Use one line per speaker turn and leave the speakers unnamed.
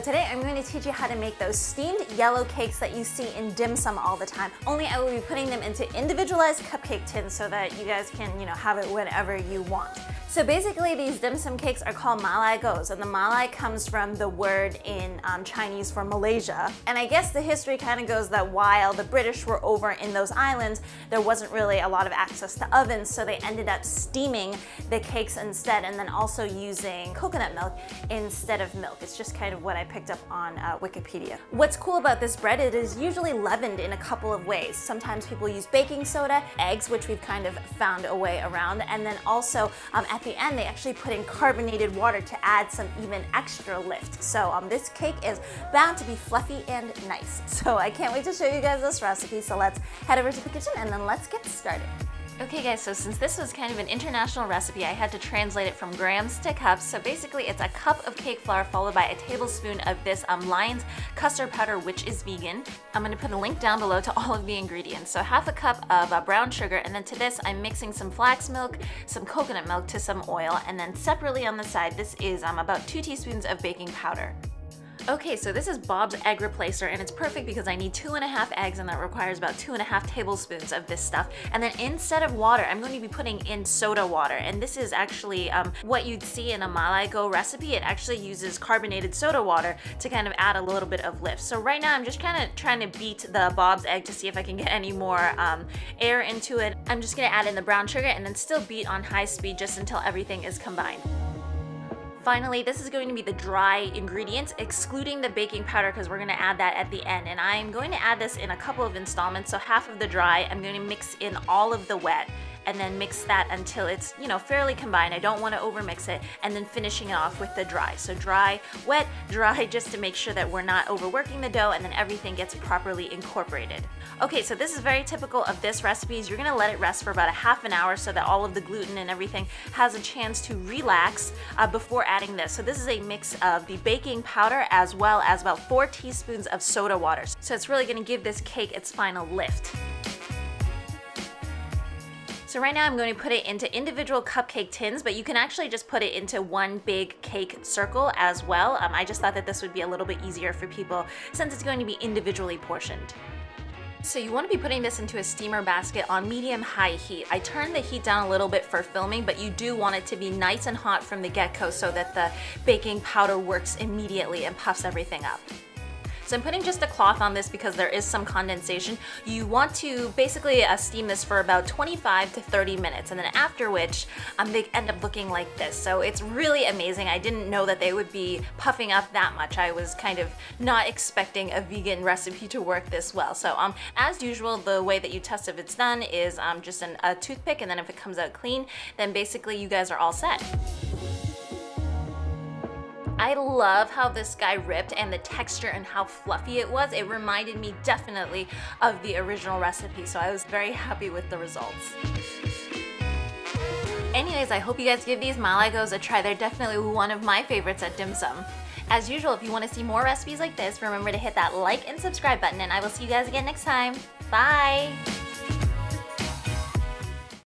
today I'm going to teach you how to make those steamed yellow cakes that you see in dim sum all the time. Only I will be putting them into individualized cupcake tins so that you guys can, have it whenever you want. So basically these dim sum cakes are called Malai Gos, and the Malai comes from the word in Chinese for Malaysia. And I guess the history kind of goes that while the British were over in those islands, there wasn't really a lot of access to ovens, so they ended up steaming the cakes instead, and then also using coconut milk instead of milk. It's just kind of what I picked up on Wikipedia. What's cool about this bread, it is usually leavened in a couple of ways. Sometimes people use baking soda, eggs, which we've kind of found a way around, and then also at the end they actually put in carbonated water to add some even extra lift. So this cake is bound to be fluffy and nice. So I can't wait to show you guys this recipe, so let's head over to the kitchen and then let's get started. Okay guys, so since this was kind of an international recipe, I had to translate it from grams to cups. So basically it's a cup of cake flour followed by a tablespoon of this Lion's custard powder, which is vegan. I'm going to put a link down below to all of the ingredients. So half a cup of brown sugar, and then to this I'm mixing some flax milk, some coconut milk to some oil, and then separately on the side this is about 2 teaspoons of baking powder. Okay, so this is Bob's egg replacer, and it's perfect because I need 2.5 eggs, and that requires about 2.5 tablespoons of this stuff. And then instead of water, I'm going to be putting in soda water, and this is actually what you'd see in a Malai Go recipe. It actually uses carbonated soda water to kind of add a little bit of lift. So right now I'm just kind of trying to beat the Bob's egg to see if I can get any more air into it. I'm just going to add in the brown sugar and then still beat on high speed just until everything is combined. Finally, this is going to be the dry ingredients, excluding the baking powder because we're going to add that at the end. And I'm going to add this in a couple of installments. So half of the dry, I'm going to mix in all of the wet, and then mix that until it's, fairly combined. I don't want to overmix it, and then finishing it off with the dry. So dry, wet, dry, just to make sure that we're not overworking the dough and then everything gets properly incorporated. Okay, so this is very typical of this recipe. You're going to let it rest for about a half an hour so that all of the gluten and everything has a chance to relax before adding this. So this is a mix of the baking powder as well as about 4 teaspoons of soda water. So it's really going to give this cake its final lift. So right now I'm going to put it into individual cupcake tins, but you can actually just put it into one big cake circle as well. I just thought that this would be a little bit easier for people since it's going to be individually portioned. So you want to be putting this into a steamer basket on medium-high heat. I turned the heat down a little bit for filming, but you do want it to be nice and hot from the get-go so that the baking powder works immediately and puffs everything up. So I'm putting just a cloth on this because there is some condensation. You want to basically steam this for about 25 to 30 minutes, and then after which they end up looking like this. So it's really amazing. I didn't know that they would be puffing up that much. I was kind of not expecting a vegan recipe to work this well. So as usual, the way that you test if it's done is just a toothpick, and then if it comes out clean, then basically you guys are all set. I love how this guy ripped and the texture and how fluffy it was. It reminded me definitely of the original recipe, so I was very happy with the results. Anyways, I hope you guys give these Malai Gos a try. They're definitely one of my favorites at dim sum. As usual, if you want to see more recipes like this, remember to hit that like and subscribe button, and I will see you guys again next time. Bye!